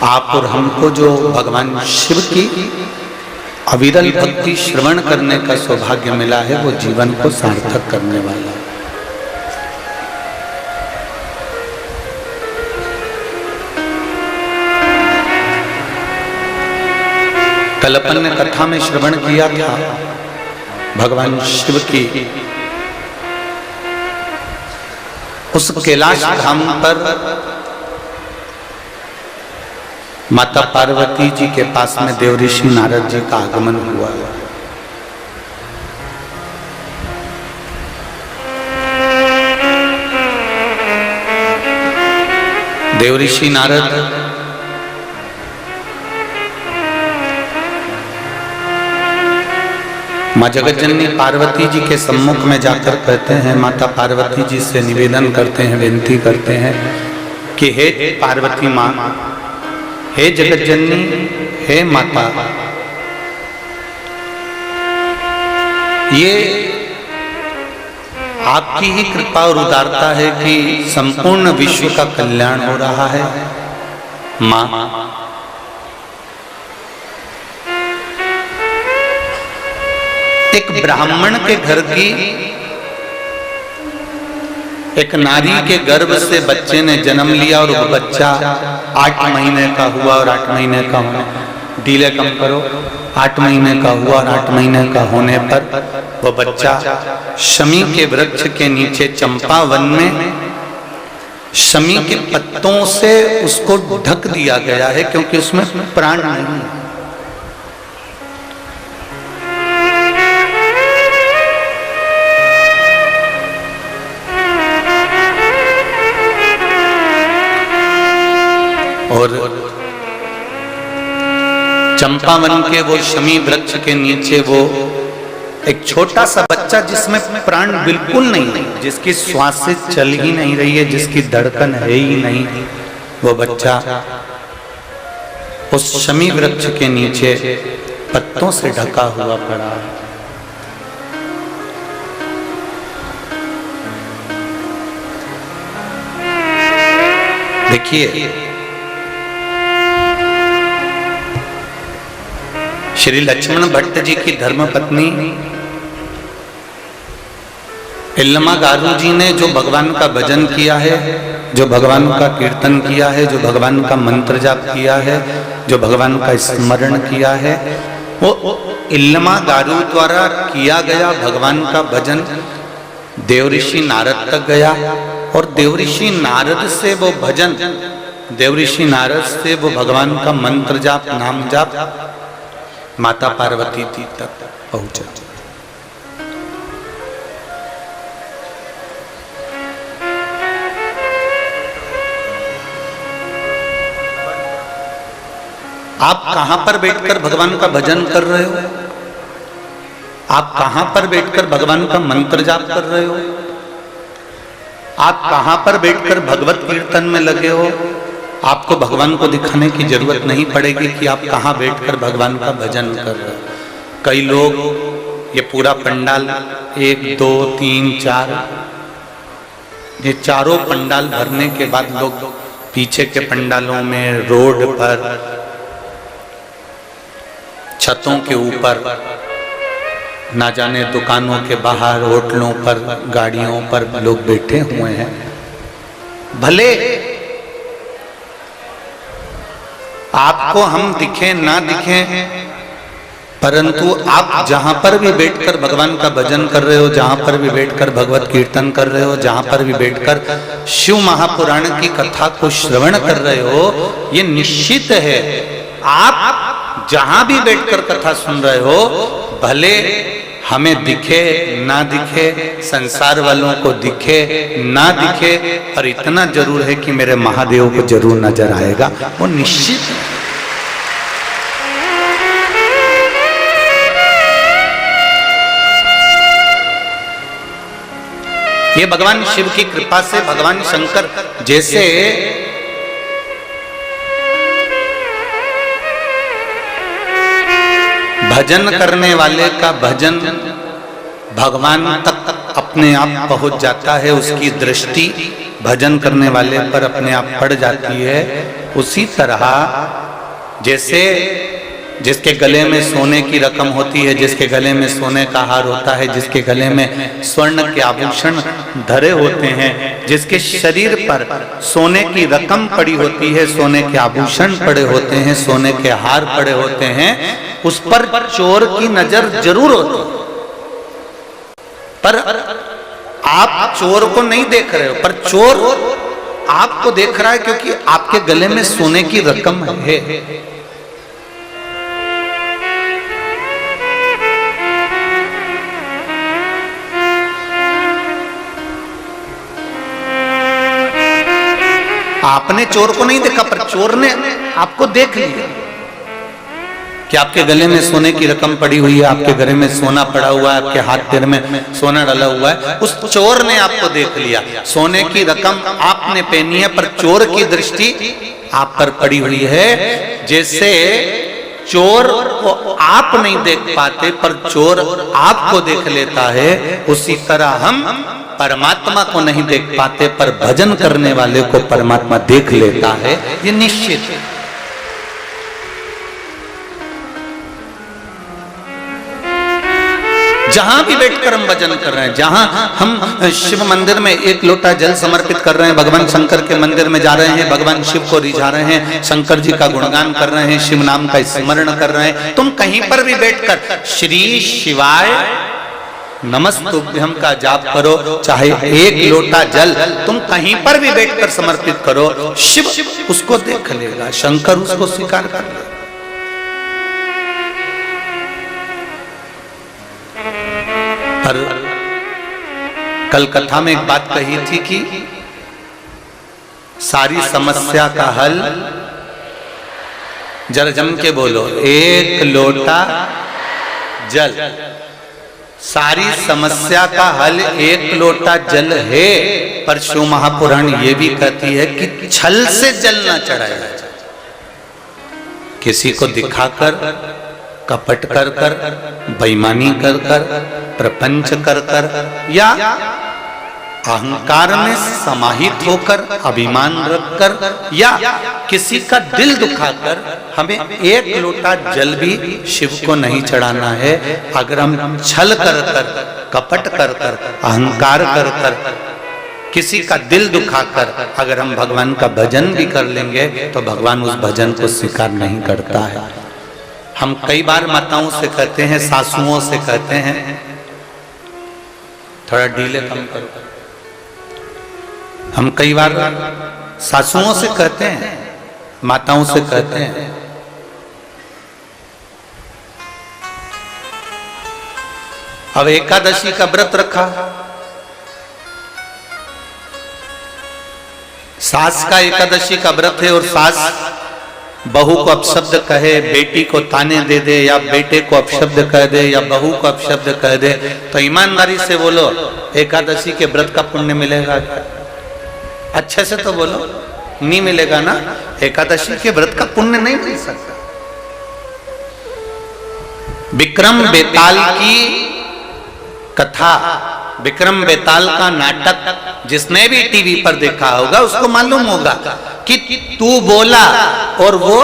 आप और हमको जो भगवान शिव की अविरल भक्ति श्रवण करने का सौभाग्य मिला है, वो जीवन को सार्थक करने वाला है। कल अपन ने कथा में श्रवण किया था भगवान शिव की उस कैलाश धाम पर माता पार्वती जी के पास में देवऋषि नारद जी का आगमन हुआ। देवऋषि नारद माँ जगत जननी पार्वती जी के सम्मुख में जाकर कहते हैं, माता पार्वती जी से निवेदन करते हैं, विनती करते हैं कि हे पार्वती माँ, हे जगत जननी, हे माता, ये आपकी ही कृपा और उदारता है कि संपूर्ण विश्व का कल्याण हो रहा है। माँ, एक ब्राह्मण के घर की एक नारी के गर्भ से बच्चे ने जन्म लिया और वो बच्चा 8 महीने का हुआ और 8 महीने का होने, डीले कम करो, 8 महीने का हुआ और 8 महीने का होने पर वो बच्चा शमी के वृक्ष के नीचे चंपा वन में शमी के पत्तों से उसको ढक दिया गया है, क्योंकि उसमें प्राण नहीं है। और चंपावन के वो शमी वृक्ष के नीचे वो एक छोटा सा बच्चा जिसमें प्राण बिल्कुल नहीं है, जिसकी श्वास से चल ही नहीं रही है, जिसकी धड़कन है ही नहीं, वो बच्चा उस शमी वृक्ष के नीचे पत्तों से ढका हुआ पड़ा है। देखिए, श्री लक्ष्मण भट्ट जी की धर्मपत्नी इल्लमा गारू जी ने जो भगवान का भजन किया है, जो भगवान का कीर्तन किया है, जो भगवान का मंत्र जाप किया है, जो भगवान का स्मरण किया है, वो इल्लमा गारू द्वारा किया गया भगवान का भजन देवऋषि नारद तक गया और देवऋषि नारद से वो भजन, देवऋषि नारद से वो भगवान का मंत्र जाप, नाम जाप माता पार्वती जी तक पहुंचा। आप कहां पर बैठकर भगवान का भजन कर रहे हो? आप कहां पर बैठकर भगवान का मंत्र जाप कर रहे हो? आप कहां पर बैठकर भगवत कीर्तन में लगे हो? आपको भगवान को दिखाने की जरूरत नहीं पड़ेगी कि आप कहां बैठकर भगवान का भजन कर रहे हो। कई लोग ये पूरा पंडाल 1 2 3 4 ये चारों पंडाल भरने के बाद लोग पीछे के पंडालों में, रोड पर, छतों के ऊपर, ना जाने दुकानों के बाहर, होटलों पर, गाड़ियों पर लोग बैठे हुए हैं। भले आपको हम दिखे ना दिखे, परंतु आप जहां पर भी बैठकर भगवान का भजन कर रहे हो, जहां पर भी बैठकर भगवत कीर्तन कर रहे हो, जहां पर भी बैठकर शिव महापुराण की कथा को श्रवण कर रहे हो, ये निश्चित है आप जहां भी बैठकर कथा सुन रहे हो, भले हमें दिखे ना दिखे, संसार वालों को दिखे ना दिखे, और इतना जरूर है कि मेरे महादेव को जरूर नजर आएगा, वो निश्चित है। ये भगवान शिव की कृपा से भगवान शंकर जैसे भजन करने वाले का भजन भगवान तक अपने आप पहुंच जाता है, उसकी दृष्टि भजन करने वाले पर अपने आप पड़ जाती है, उसी तरह जैसे जिसके गले में सोने की रकम होती है, जिसके गले में सोने का हार होता है, जिसके गले में स्वर्ण के आभूषण धरे होते हैं, जिसके शरीर पर सोने की रकम पड़ी होती है, सोने के आभूषण पड़े होते हैं, सोने के हार पड़े होते हैं, उस पर चोर की नजर जरूर होती है। पर आप चोर को नहीं देख रहे हो, पर चोर आपको देख रहा है क्योंकि आपके गले में सोने की रकम है। आपने चोर को नहीं देखा, पर चोर ने आपको देख लिया कि आपके गले में सोने की रकम पड़ी हुई है, आपके गले में सोना पड़ा हुआ है, आपके हाथ पैर में सोना डाला हुआ है। उस चोर ने आपको देख लिया, सोने की रकम आपने पहनी है, पर चोर की दृष्टि आप पर पड़ी हुई है। जैसे चोर को आप नहीं देख पाते, पर चोर आपको देख लेता है, उसी तरह हम परमात्मा को नहीं देख पाते, पर भजन करने वाले को परमात्मा देख लेता है, ये निश्चित है। जहां भी बैठकर हम भजन कर रहे हैं, जहां हम शिव मंदिर में एक लोटा जल समर्पित कर रहे हैं, भगवान शंकर के मंदिर में जा रहे हैं, भगवान शिव को रिझा रहे हैं, शंकर जी का गुणगान कर रहे हैं, शिव नाम का स्मरण कर रहे हैं, तुम कहीं पर भी बैठकर श्री शिवाय नमस्तुभ्यम का जाप करो, चाहे एक लोटा जल तुम कहीं पर भी बैठकर समर्पित करो, शिव उसको देख लेगा, शंकर उसको स्वीकार कर लेगा। पर कल कथा में एक बात कही थी कि सारी समस्या का हल, जरा जम के बोलो, एक लोटा जल। सारी समस्या का हल एक लोटा जल है, पर शिव महापुराण ये भी कहती है कि छल से जल न चढ़ाया जाए, किसी को दिखाकर, कपट कर कर, बेईमानी कर कर, प्रपंच कर कर, या अहंकार में समाहित होकर, अभिमान रखकर, या किसी का दिल दुखाकर हमें एक लोटा जल भी शिव को नहीं चढ़ाना है। अगर हम छल कर कर, कपट कर कर, अहंकार कर कर, किसी का दिल दुखाकर अगर हम भगवान का भजन भी कर लेंगे, तो भगवान उस भजन को स्वीकार नहीं करता है। हम कई बार माताओं से कहते हैं, सासुओं से कहते हैं, थोड़ा ढीले कम करो। हम कई बार सासुओं से कहते हैं, माताओं से कहते हैं, अब एकादशी का व्रत रखा, सास का एकादशी का व्रत है, और सास बहू को अपशब्द कहे, बेटी को ताने दे दे, या बेटे को अपशब्द कह दे, या बहू को अपशब्द कह दे, तो ईमानदारी से बोलो, एकादशी के व्रत का पुण्य मिलेगा? अच्छे से तो बोलो, नहीं मिलेगा ना। एकादशी के व्रत का पुण्य नहीं मिल सकता। विक्रम बेताल की कथा, विक्रम बेताल का नाटक जिसने भी टीवी पर देखा होगा उसको मालूम होगा कि तू बोला और वो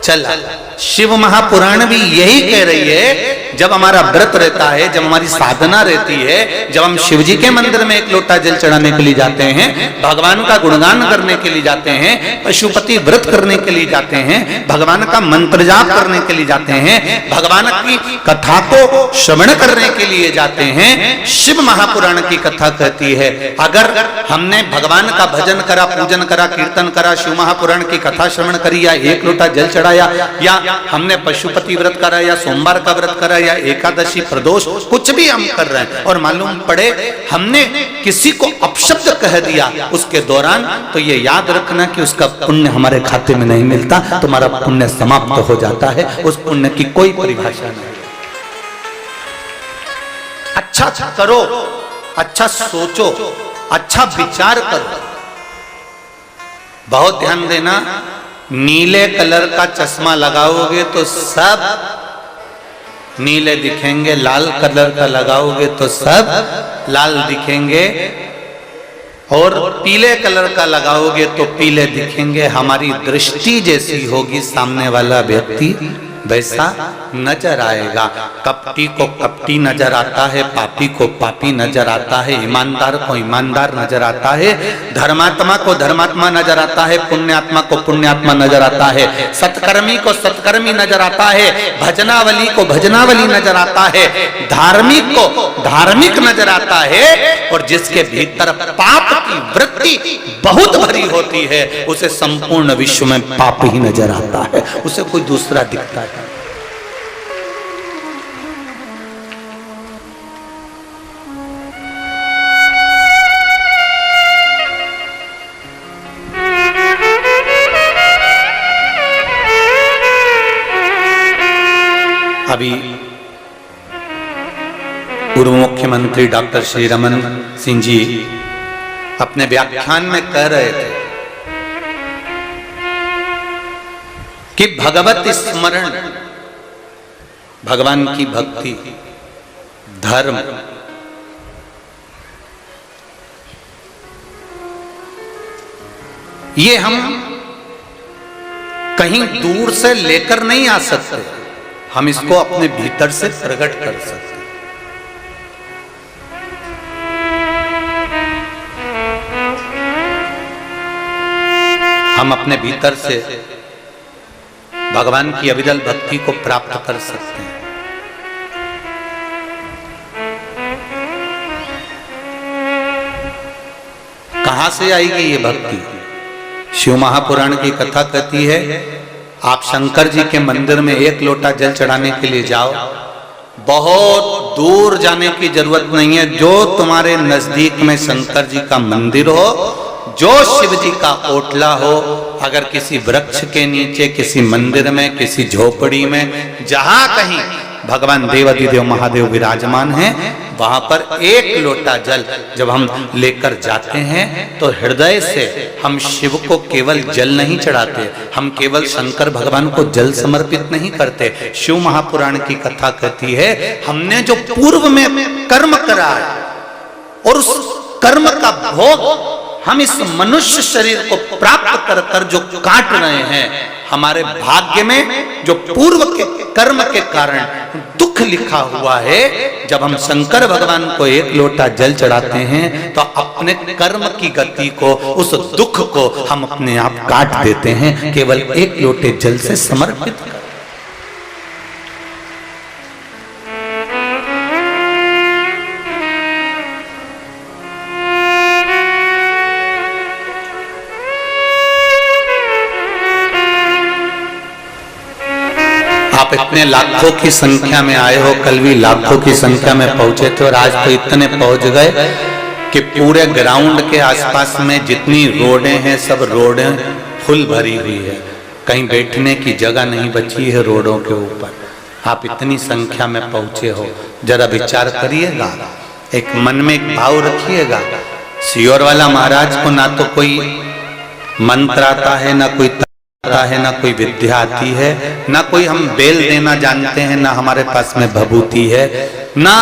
चला। शिव महापुराण भी यही कह रही है, जब हमारा व्रत रहता है, जब हमारी साधना रहती है, जब हम शिव जी के मंदिर में एक लोटा जल चढ़ाने के लिए जाते हैं, भगवान का गुणगान करने के लिए जाते हैं, पशुपति व्रत करने के लिए जाते हैं, भगवान का मंत्र जाप करने के लिए जाते हैं, भगवान की कथा को श्रवण करने के लिए जाते हैं, शिव महापुराण की कथा कहती है, अगर हमने भगवान का भजन करा, पूजन करा, कीर्तन करा, शिव महापुराण की कथा श्रवण करी, या एक लोटा जल चढ़ाया, या हमने पशुपति व्रत करा, या सोमवार का व्रत करा, या एकादशी प्रदोष, कुछ भी हम कर रहे हैं, और मालूम पड़े हमने किसी को अपशब्द कह दिया उसके दौरान, तो ये याद रखना कि उसका पुण्य हमारे खाते में नहीं मिलता, तुम्हारा पुण्य समाप्त हो जाता है, उस पुण्य की कोई परिभाषा नहीं। अच्छा करो, अच्छा सोचो, अच्छा विचार करो। बहुत ध्यान देना, नीले कलर का चश्मा लगाओगे तो सब नीले दिखेंगे, लाल कलर का लगाओगे तो सब लाल दिखेंगे, और पीले कलर का लगाओगे तो पीले दिखेंगे, हमारी दृष्टि जैसी होगी सामने वाला व्यक्ति वैसा नजर आएगा। कपटी को कपटी नजर आता है, पापी को पापी नजर आता है, ईमानदार को ईमानदार नजर आता है, धर्मात्मा को धर्मात्मा नजर आता है, पुण्यात्मा को पुण्यात्मा नजर आता है, सत्कर्मी को सत्कर्मी नजर आता है, भजनावली को भजनावली नजर आता है, धार्मिक को धार्मिक नजर आता है, और जिसके भीतर पाप की वृत्ति बहुत भरी होती है उसे संपूर्ण विश्व में पाप ही नजर आता है, उसे कोई दूसरा दिखता है। अभी पूर्व मुख्यमंत्री डॉक्टर श्री रमन सिंह जी अपने व्याख्यान में कह रहे थे कि भगवत स्मरण, भगवान की भक्ति, धर्म, ये हम कहीं दूर से लेकर नहीं आ सकते, हम इसको अपने भीतर से प्रकट कर सकते। हम अपने भीतर से भगवान की अविरल भक्ति को प्राप्त कर सकते हैं। कहां से आएगी ये भक्ति? शिव महापुराण की कथा कहती है, आप शंकर जी के मंदिर में एक लोटा जल चढ़ाने के लिए जाओ, बहुत दूर जाने की जरूरत नहीं है, जो तुम्हारे नजदीक में शंकर जी का मंदिर हो, जो शिव जी का ओटला हो, अगर किसी वृक्ष के नीचे, किसी मंदिर में, किसी झोपड़ी में, जहां कहीं भगवान देवाधिदेव महादेव विराजमान हैं, वहां पर एक लोटा जल जब हम लेकर जाते हैं तो हृदय से हम शिव को केवल जल नहीं चढ़ाते, हम केवल शंकर भगवान को जल समर्पित नहीं करते। शिव महापुराण की कथा कहती है, हमने जो पूर्व में कर्म करा है और उस कर्म का भोग हम इस मनुष्य शरीर को प्राप्त कर कर जो काट रहे हैं, हमारे भाग्य में जो पूर्व के कर्म के कारण दुख लिखा हुआ है, जब हम शंकर भगवान को एक लोटा जल चढ़ाते हैं तो अपने कर्म की गति को, उस दुख को हम अपने आप काट देते हैं, केवल एक लोटे जल से समर्पित कर। इतने लाखों की संख्या में आए हो, कल भी लाखों की संख्या में पहुंचे थे, और आज तो इतने पहुंच गए कि पूरे ग्राउंड के आसपास में जितनी रोडें हैं सब रोडें फुल भरी हुई है, कहीं बैठने की जगह नहीं बची है रोडों के ऊपर। आप इतनी संख्या में पहुंचे हो, जरा विचार करिएगा, एक मन में एक भाव रखिएगा। सियोर वाला महाराज को ना तो कोई मंत्र आता है, ना कोई आता है, ना कोई विद्या आती है, ना कोई हम बेल देना जानते हैं, ना हमारे पास में भभूति है, ना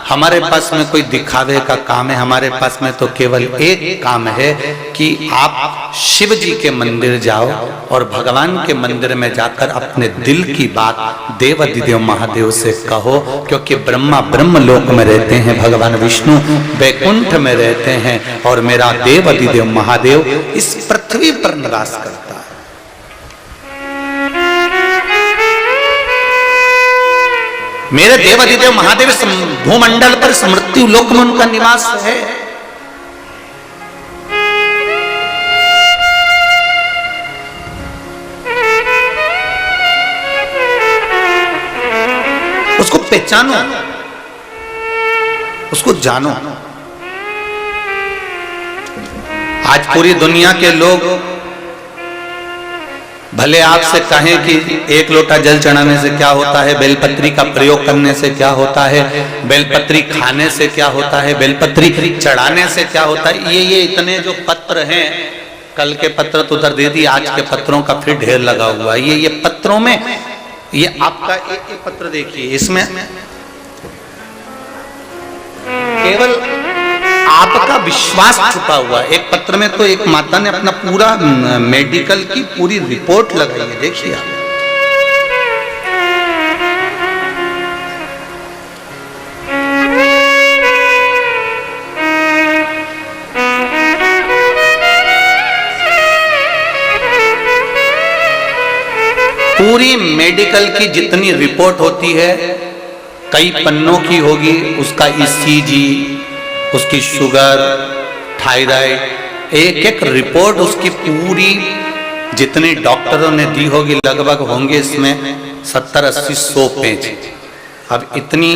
हमारे पास में कोई दिखावे का काम है। हमारे पास में तो केवल एक काम है कि आप शिव जी के मंदिर जाओ और भगवान के मंदिर में जाकर अपने दिल की बात देवाधिदेव महादेव से कहो, क्योंकि ब्रह्मा ब्रह्म लोक में रहते हैं, भगवान विष्णु वैकुंठ में रहते हैं, और मेरा देवाधिदेव महादेव इस पृथ्वी पर निवास करता है। मेरे देवाधिदेव महादेव भूमंडल पर मृत्यु लोक में उनका निवास है। उसको पहचानो, उसको जानो। आज पूरी दुनिया के लोग भले आपसे कहें कि एक लोटा जल चढ़ाने से क्या होता है, बेलपत्री का प्रयोग करने से क्या होता है, बेलपत्री खाने से क्या होता है, बेलपत्री चढ़ाने से क्या होता है, ये इतने जो पत्र हैं, कल के पत्र तो उधर दे दी, आज के पत्रों का फिर ढेर लगा हुआ है। ये पत्रों में, ये आपका एक पत्र देखिए, इसमें केवल आपका विश्वास छुपा हुआ है। एक पत्र में तो एक माता ने अपना पूरा मेडिकल की पूरी रिपोर्ट लगाई है, देखिए आप। पूरी मेडिकल की जितनी रिपोर्ट होती है, कई पन्नों की होगी, उसका ईसीजी, उसकी शुगर, थायराइड, एक एक रिपोर्ट उसकी पूरी जितने डॉक्टरों ने दी होगी, लगभग होंगे इसमें 70-80-100 पेज। अब इतनी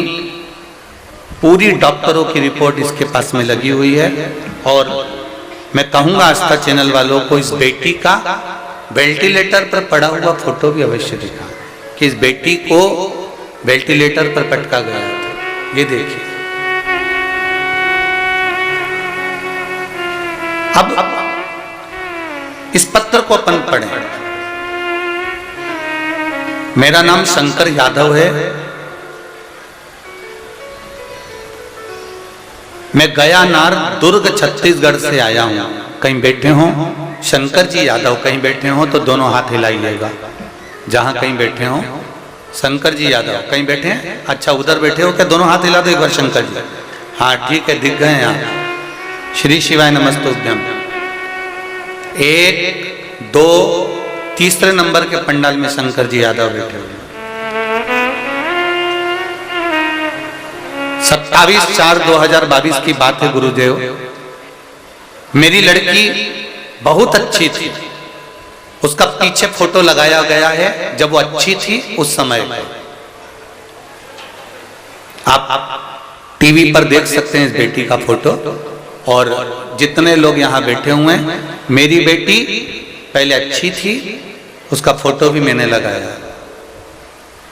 पूरी डॉक्टरों की रिपोर्ट इसके पास में लगी हुई है। और मैं कहूंगा आस्था चैनल वालों को इस बेटी का वेंटिलेटर पर पड़ा हुआ फोटो भी अवश्य दिखा कि इस बेटी को वेंटिलेटर पर पटका गया था। ये देखिए। अब इस पत्र को अपन पढ़ें। मेरा नाम शंकर यादव है। मैं गयानार दुर्ग छत्तीसगढ़ से आया हूं। कहीं बैठे हो शंकर जी यादव, कहीं बैठे हो तो दोनों हाथ हिलाइएगा। जहां कहीं बैठे हो शंकर जी यादव, कहीं बैठे हैं? अच्छा, उधर बैठे हो क्या? दोनों हाथ हिला दो एक बार शंकर जी। हाँ ठीक है, दिख गए आप। श्री शिवाय नमस्तुभ्यम। 1, 2, तीसरे नंबर के पंडाल में शंकर जी यादव बैठे हुए। 27/4/2022 की बात है गुरुदेव। मेरी लड़की बहुत अच्छी थी। उसका पीछे फोटो लगाया गया है जब वो अच्छी थी उस समय। आप टीवी पर देख सकते हैं इस बेटी का फोटो। और जितने लोग यहाँ बैठे हुए हैं, मेरी बेटी पहले अच्छी थी, उसका फोटो भी मैंने लगाया।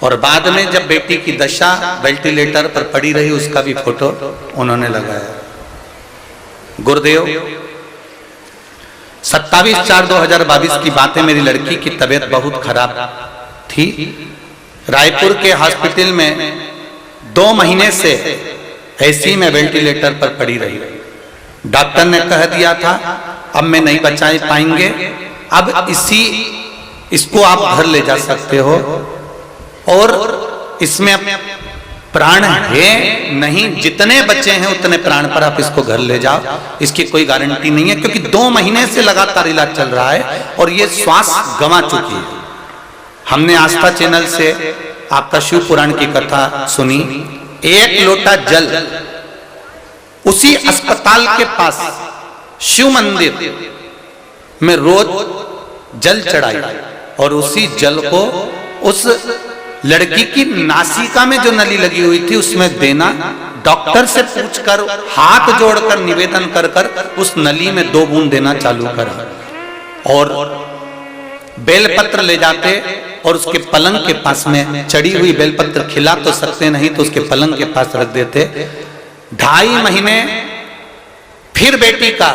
और बाद में जब बेटी की दशा वेंटिलेटर पर पड़ी रही, उसका भी फोटो उन्होंने लगाया। गुरुदेव, 27/4/2022 की बात है। मेरी लड़की की तबीयत बहुत खराब थी। रायपुर के हॉस्पिटल में 2 महीने से ऐसी में वेंटिलेटर पर पड़ी रही। डॉक्टर ने कह दिया था अब मैं नहीं बचा पाएंगे, अब इसको आप घर ले जा सकते हो। और इसमें प्राण है नहीं, जितने बचे हैं उतने प्राण पर आप इसको घर ले जाओ। इसकी कोई गारंटी नहीं है, क्योंकि 2 महीने से लगातार इलाज चल रहा है और ये श्वास गंवा चुकी है। हमने आस्था चैनल से आपका शिव पुराण की कथा सुनी। 1 लोटा जल उसी अस्पताल के पास शिव मंदिर में रोज जल चढ़ाई और उसी जल को उस लड़की की नासिका में जो नली लगी हुई थी उसमें देना। डॉक्टर से पूछकर, हाथ जोड़कर निवेदन कर कर उस नली में 2 बूंद देना चालू करा। और बेलपत्र ले जाते और उसके पलंग के पास में चढ़ी हुई बेलपत्र, खिला तो सकते नहीं तो उसके पलंग के पास रख देते। 2.5 महीने फिर बेटी का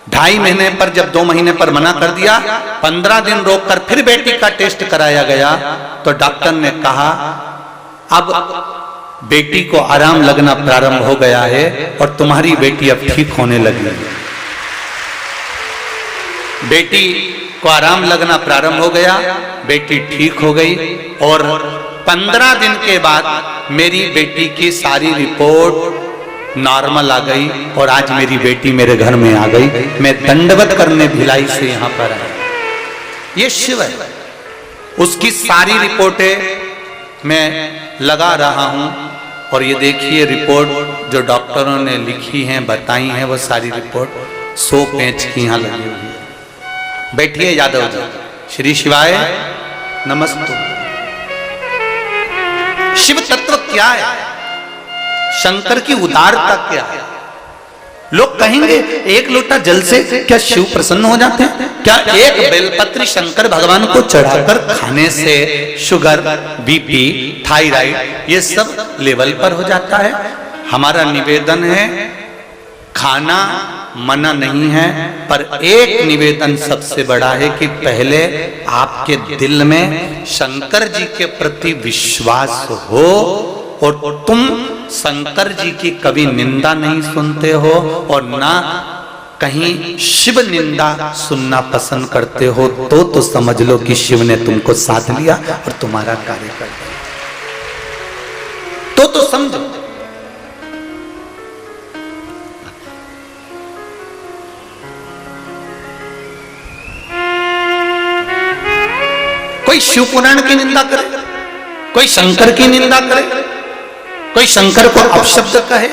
2.5 महीने पर जब 2 महीने पर मना कर दिया, 15 दिन रोककर फिर बेटी का टेस्ट कराया गया तो डॉक्टर ने कहा अब बेटी को आराम लगना प्रारंभ हो गया है और तुम्हारी बेटी अब ठीक होने लगी है। बेटी को आराम लगना प्रारंभ हो गया, बेटी ठीक हो गई और 15 दिन के बाद मेरी बेटी की सारी रिपोर्ट नॉर्मल आ गई और आज मेरी बेटी मेरे घर में आ गई। मैं दंडवत करने भिलाई से यहाँ पर आया। ये शिव है, उसकी सारी रिपोर्टें मैं लगा रहा हूँ। और ये देखिए रिपोर्ट जो डॉक्टरों ने लिखी हैं, बताई हैं, वो सारी रिपोर्ट 100 पेज की यहाँ लगी हुई है। बैठिए यादव जी। श्री शिवाय नमस्ते। शिव तत्व क्या है? शंकर की उदारता क्या है? लोग कहेंगे 1 लोटा जल से क्या शिव प्रसन्न हो जाते हैं? क्या 1 बेलपत्र शंकर भगवान को चढ़ाकर खाने से शुगर, बीपी, थायराइड ये सब लेवल पर हो जाता है? हमारा निवेदन है, खाना मना नहीं है, पर एक निवेदन सबसे बड़ा है कि पहले आपके दिल में शंकर जी के प्रति विश्वास हो और तुम शंकर जी की कभी निंदा नहीं सुनते हो और ना कहीं शिव निंदा सुनना पसंद करते हो, तो समझ लो कि शिव ने तुमको साथ लिया और तुम्हारा कार्य कर दिया। तो समझो। कोई शिव पुराण की निंदा करे, कोई शंकर की निंदा करे, कोई शंकर को अपशब्द कहे,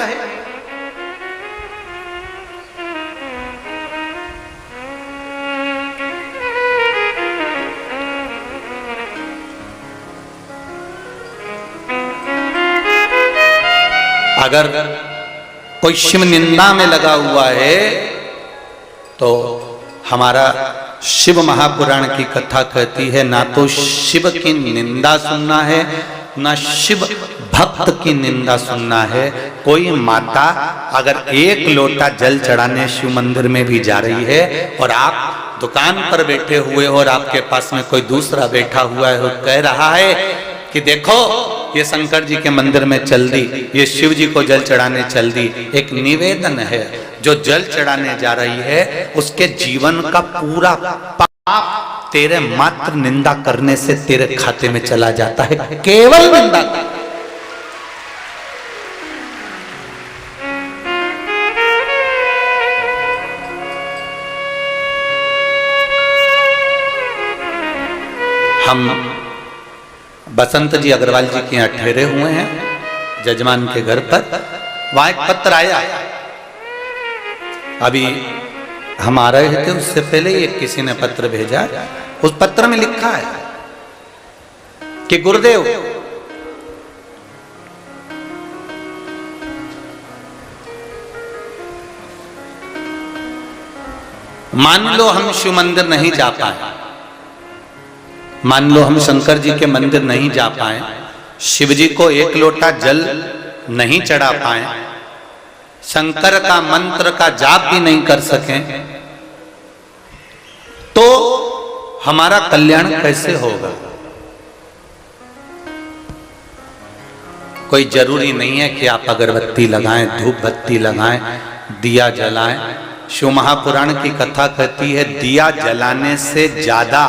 अगर कोई शिव निंदा में लगा हुआ है तो हमारा शिव महापुराण की कथा कहती है ना तो शिव की निंदा सुनना है ना शिव भक्त की निंदा सुनना है। कोई माता अगर एक लोटा जल चढ़ाने शिव मंदिर में भी जा रही है और आप दुकान पर बैठे हुए और आपके पास में कोई दूसरा बैठा हुआ है और कह रहा है कि देखो ये शंकर जी के मंदिर में चल दी, ये शिव जी को जल चढ़ाने चल दी, एक निवेदन है। जो जल चढ़ाने जा रही है उसके जीवन का पूरा पाप तेरे मात्र निंदा करने से तेरे खाते में चला जाता है, केवल निंदा। हम बसंत जी अग्रवाल जी के यहाँ ठहरे हुए हैं जजमान के घर पर। वहां एक पत्र आया, अभी हम आ रहे थे उससे पहले ही किसी ने पत्र भेजा। उस पत्र में लिखा है कि गुरुदेव मान लो हम शिव मंदिर नहीं जा पाए, मान लो हम शंकर जी के मंदिर नहीं जा पाए, शिव जी को एक लोटा जल नहीं चढ़ा पाए, शंकर का मंत्र का जाप भी नहीं कर सके, तो हमारा कल्याण कैसे होगा? कोई जरूरी नहीं है कि आप अगरबत्ती लगाएं, धूप बत्ती लगाएं, दिया जलाएं। शिव महापुराण की कथा कहती है दिया जलाने से ज्यादा,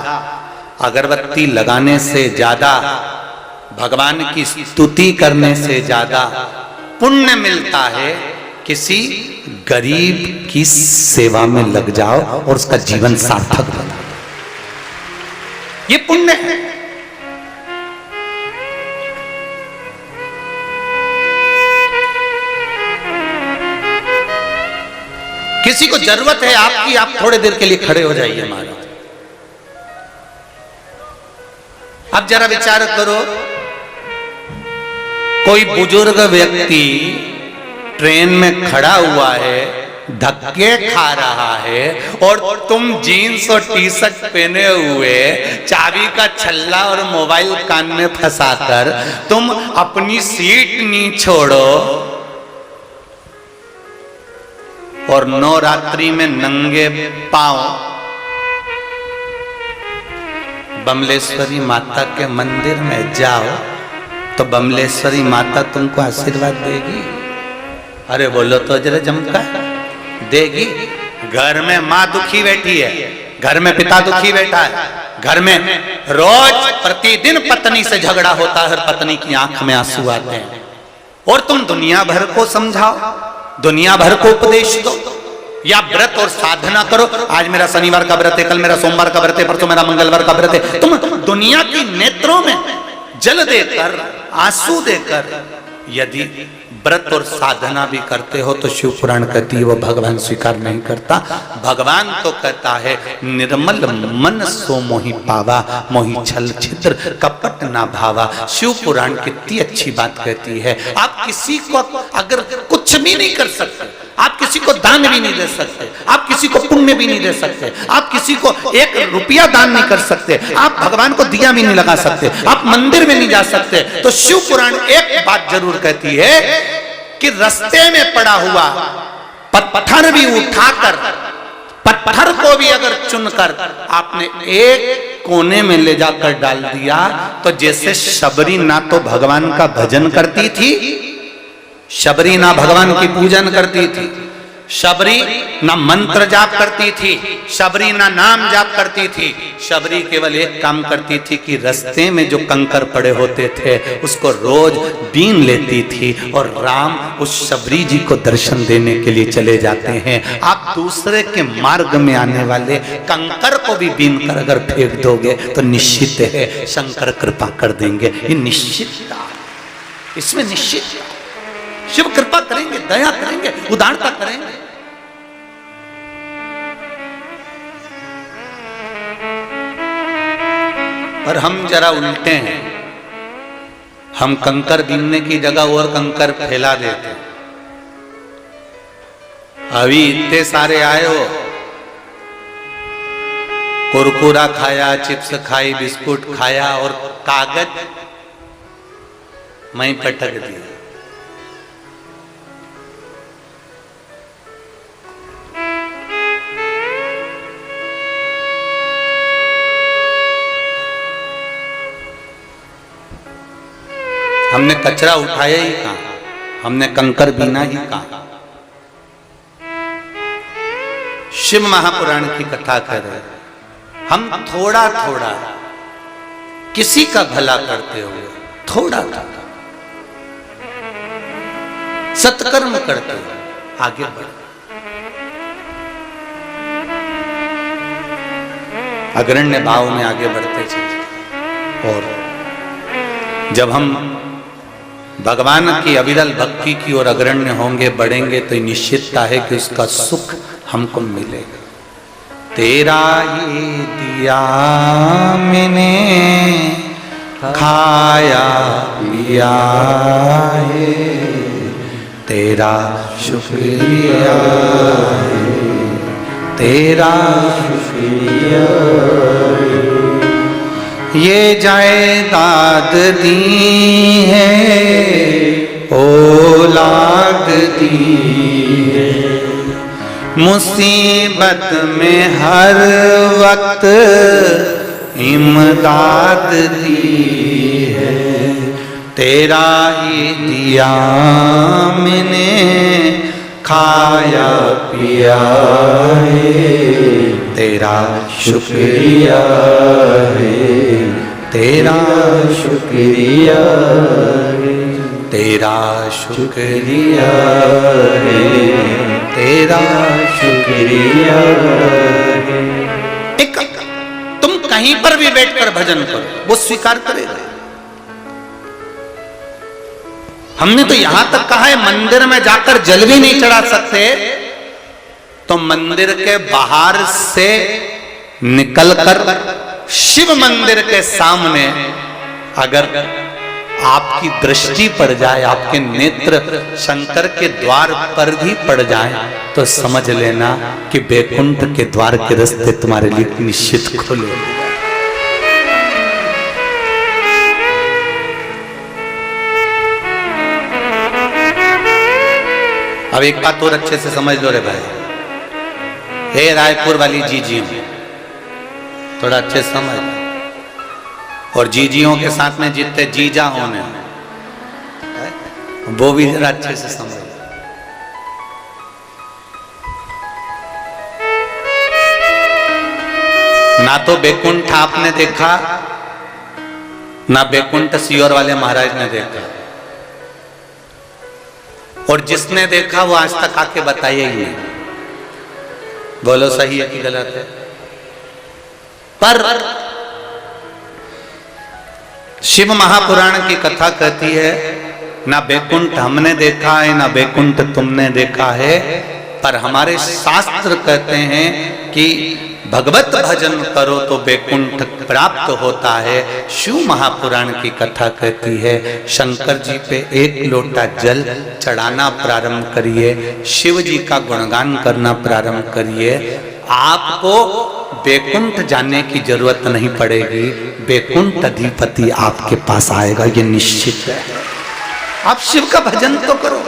अगरबत्ती लगाने से ज्यादा, भगवान की स्तुति करने से ज्यादा पुण्य मिलता है किसी गरीब की सेवा में लग जाओ और उसका जीवन सार्थक बना। ये पुण्य है। किसी को जरूरत है आपकी, आप थोड़े देर के लिए खड़े हो जाइए महाराज। अब जरा विचार करो, कोई बुजुर्ग व्यक्ति ट्रेन में खड़ा हुआ है, धक्के खा रहा है और तुम जीन्स और टी शर्ट पहने हुए, चाबी का छल्ला और मोबाइल कान में फंसाकर तुम अपनी सीट नहीं छोड़ो और नवरात्रि में नंगे पांव बमलेश्वरी माता के मंदिर में जाओ तो बमलेश्वरी माता तुमको आशीर्वाद देगी। अरे बोलो तो जरा जमका, देगी। घर में माँ दुखी बैठी है, घर में पिता दुखी बैठा है, घर में रोज प्रतिदिन पत्नी से झगड़ा होता है, पत्नी की आंख में आंसू आते हैं और तुम दुनिया भर को समझाओ, दुनिया भर को उपदेश दो या व्रत और साधना करो। आज मेरा शनिवार का व्रत है, कल मेरा सोमवार का व्रत है, परसों मेरा मंगलवार का व्रत है। तुम दुनिया की नेत्रों में जल देकर, आंसू देकर यदि व्रत और साधना भी करते हो तो शिव पुराण कहती है वो भगवान स्वीकार नहीं करता। भगवान तो कहता है निर्मल मन सो मोहि पावा, मोहि छल छिद्र कपट ना भावा। शिव पुराण कितनी अच्छी बात कहती है। आप किसी को अगर कुछ भी नहीं कर सकते, आप किसी को दान भी नहीं दे सकते, आप किसी को पुण्य भी नहीं दे सकते, आप किसी को 1 रुपया दान नहीं कर सकते, आप भगवान को दिया भी नहीं लगा सकते, आप मंदिर में नहीं जा सकते, तो शिव पुराण एक बात जरूर कहती है कि रास्ते में पड़ा हुआ पत्थर भी उठाकर, पत्थर को भी अगर चुनकर आपने एक कोने में ले जाकर डाल दिया तो जैसे शबरी ना तो भगवान का भजन करती थी, शबरी ना भगवान की पूजन करती थी, शबरी ना मंत्र जाप करती थी, शबरी ना नाम जाप करती थी। शबरी केवल एक काम करती थी कि रास्ते में जो कंकर पड़े होते थे उसको रोज बीन लेती थी और राम उस शबरी जी को दर्शन देने के लिए चले जाते हैं। आप दूसरे के मार्ग में आने वाले कंकर को भी बीन कर अगर फेंक दोगे तो निश्चित है शंकर कृपा कर देंगे। ये निश्चित, इसमें निश्चित शिव कृपा करेंगे, दया करेंगे, उदारता करेंगे। पर हम जरा उल्टे हैं, हम कंकर बीनने की जगह और कंकर फैला देते। अभी इतने सारे आए हो, कुरकुरा खाया, चिप्स खाई, बिस्कुट खाया और कागज मैं पटक दिया। हमने कचरा उठाया ही कहां, हमने कंकर बीना ही कहां। शिव महापुराण की कथा कर रहे, हम थोड़ा थोड़ा किसी का भला करते हुए थोड़ा थोड़ा सत्कर्म करते हुए आगे बढ़े। अग्रण्य भाव में आगे बढ़ते चले और जब हम भगवान की अविरल भक्ति की ओर अग्रण्य होंगे, बढ़ेंगे तो निश्चितता है कि उसका सुख हमको मिलेगा। तेरा ये दिया मैंने खाया पिया है, तेरा शुक्रिया है, तेरा शुक्रिया है। ये जायदाद दी है, औलाद दी है, मुसीबत में हर वक्त इमदाद दी है। तेरा ही दिया मैंने खाया पिया है, तेरा शुक्रिया है, तेरा शुक्रिया है, तेरा शुक्रिया है, तेरा शुक्रिया है। एक तुम कहीं पर भी बैठकर भजन करो, वो स्वीकार करेगा। हमने तो यहां तक कहा है मंदिर में जाकर जल भी नहीं चढ़ा सकते, तो मंदिर के बाहर से निकलकर शिव मंदिर के सामने अगर आपकी दृष्टि पड़ जाए, आपके नेत्र शंकर के द्वार पर भी पड़ जाए, तो समझ लेना कि बैकुंठ के द्वार के रास्ते तुम्हारे लिए निश्चित खुले। अब एक बात और अच्छे से समझ लो रे भाई, हे रायपुर वाली जीजियों, थोड़ा अच्छे से समझ, और जीजियों के साथ में जितने जीजा होने वो भी जरा अच्छे से समझ। ना तो बैकुंठ आपने देखा, ना बैकुंठ सीहोर वाले महाराज ने देखा, और जिसने देखा वो आज तक आके बताइए ही नहीं। बोलो सही है कि गलत है? पर शिव महापुराण की कथा कहती है ना बैकुंठ हमने देखा है, ना बैकुंठ तुमने देखा है, पर हमारे शास्त्र कहते हैं कि भगवत भजन करो तो बैकुंठ प्राप्त होता है। शिव महापुराण की कथा कहती है शंकर जी पे एक लोटा जल चढ़ाना प्रारंभ करिए, शिव जी का गुणगान करना प्रारंभ करिए, आपको बैकुंठ जाने की जरूरत नहीं पड़ेगी, बैकुंठ अधिपति आपके पास आएगा, ये निश्चित है। आप शिव का भजन तो करो।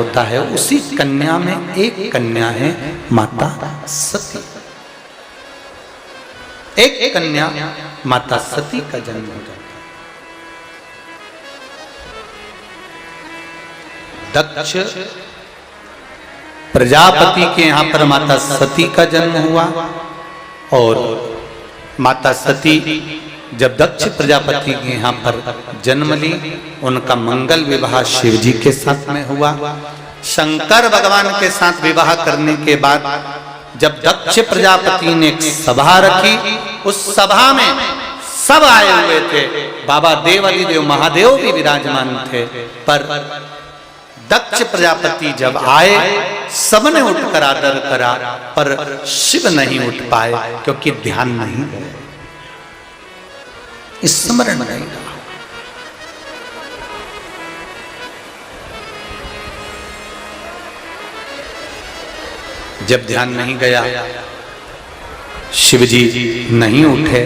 होता है, उसी कन्या में एक कन्या है माता सती। एक कन्या माता सती का जन्म हो जाता है। दक्ष प्रजापति के यहां पर माता सती का जन्म हुआ, और माता सती जब दक्ष प्रजापति के यहाँ पर जन्म ली, उनका मंगल विवाह शिव जी के साथ में हुआ। शंकर भगवान के साथ विवाह करने के बाद जब दक्ष प्रजापति ने एक सभा रखी, उस सभा में सब आए हुए थे, बाबा देवादिदेव महादेव भी विराजमान थे, पर दक्ष प्रजापति जब आए सबने उठकर आदर करा, पर शिव नहीं उठ पाए क्योंकि ध्यान नहीं है, स्मरण नहीं रहा। जब ध्यान नहीं गया, शिव जी नहीं उठे,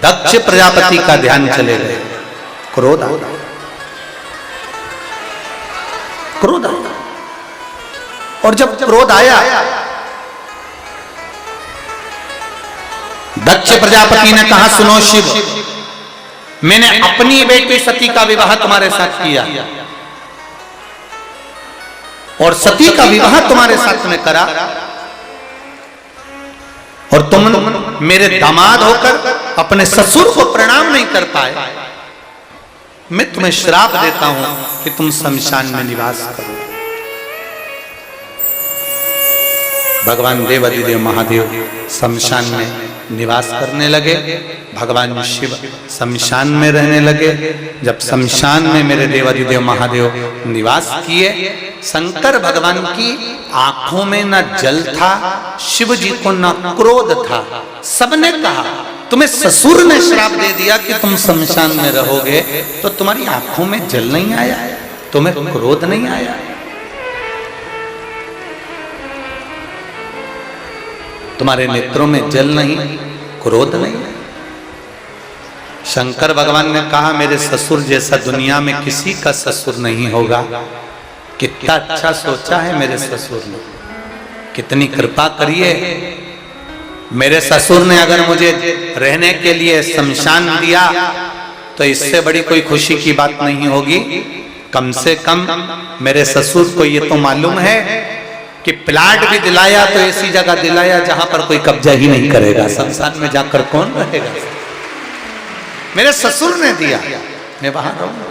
दक्ष प्रजापति का ध्यान चले गए, क्रोध आ और जब क्रोध आया, दक्ष प्रजापति ने कहा, सुनो शिव, मैंने अपनी बेटी सती का विवाह तुम्हारे साथ किया और सती का विवाह तुम्हारे साथ में करा, और तुम मेरे दामाद होकर अपने ससुर को प्रणाम नहीं कर पाए, मैं तुम्हें श्राप देता हूं कि तुम शमशान में निवास करो। भगवान देवादिदेव महादेव शमशान में निवास करने लगे, भगवान शिव शमशान में रहने लगे। जब शमशान में मेरे देवादिदेव महादेव निवास किए, शंकर भगवान की आंखों में न जल था, शिव जी को न क्रोध था। सबने कहा, तुम्हें ससुर ने श्राप दे दिया कि तुम शमशान में रहोगे, तो तुम्हारी आंखों में जल नहीं आया, तुम्हें क्रोध नहीं आया। तुम्हारे नेत्रों में जल नहीं, क्रोध नहीं। शंकर भगवान ने कहा, मेरे ससुर जैसा दुनिया में किसी का ससुर नहीं होगा। कितना अच्छा सोचा है मेरे ससुर ने, कितनी कृपा करिए। मेरे ससुर ने अगर मुझे रहने के लिए शमशान दिया, तो इससे बड़ी कोई खुशी की बात नहीं होगी। कम से कम मेरे ससुर को ये तो मालूम है कि प्लाट भी दिलाया तो ऐसी जगह दिलाया जहां पर कोई कब्जा ही नहीं करेगा, शमशान में जाकर कौन रहेगा। मेरे ससुर ने दिया, मैं वहां रहूंगा।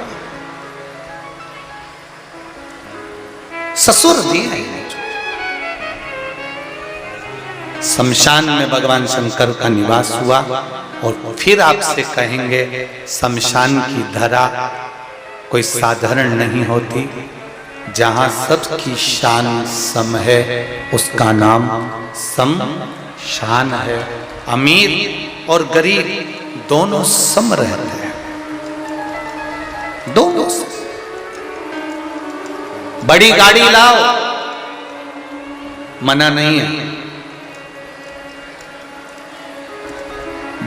ससुर दिया। शमशान में भगवान शंकर का निवास हुआ, और फिर आपसे कहेंगे, शमशान की धरा कोई साधारण नहीं होती। जहां सबकी शान सम है, उसका नाम शमशान है। अमीर और गरीब दोनों सम रहते हैं, दोनों सम। बड़ी गाड़ी लाओ, मना नहीं है।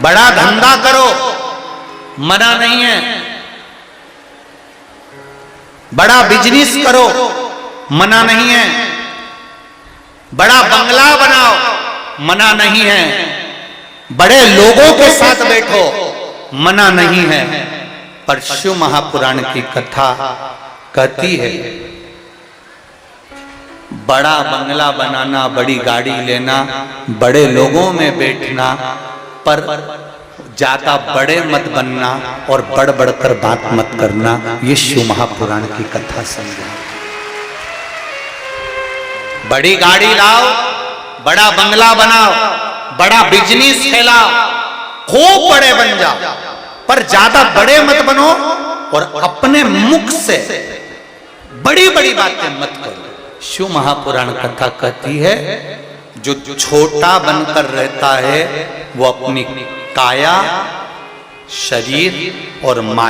बड़ा धंधा करो, मना नहीं है। बड़ा बिजनेस करो, मना नहीं है। बड़ा बंगला बनाओ, मना नहीं है। बड़े लोगों के साथ बैठो, मना नहीं है। पर शिव महापुराण की कथा कहती है, बड़ा बंगला बनाना, बड़ी गाड़ी लेना, बड़े लोगों में बैठना, पर ज्यादा बड़े मत बनना और बढ़ बढ़कर बात मत करना। ये शिव महापुराण की कथा समझो। बड़ी गाड़ी लाओ, बड़ा बंगला बनाओ, बड़ा बिजनेस फैलाओ, खूब बड़े बन जाओ, पर ज्यादा बड़े मत बनो और अपने मुख से बड़ी बड़ी बातें मत करो। शिव महापुराण कथा कहती है, जो छोटा बनकर रहता है वो अपनी काया, शरीर और माया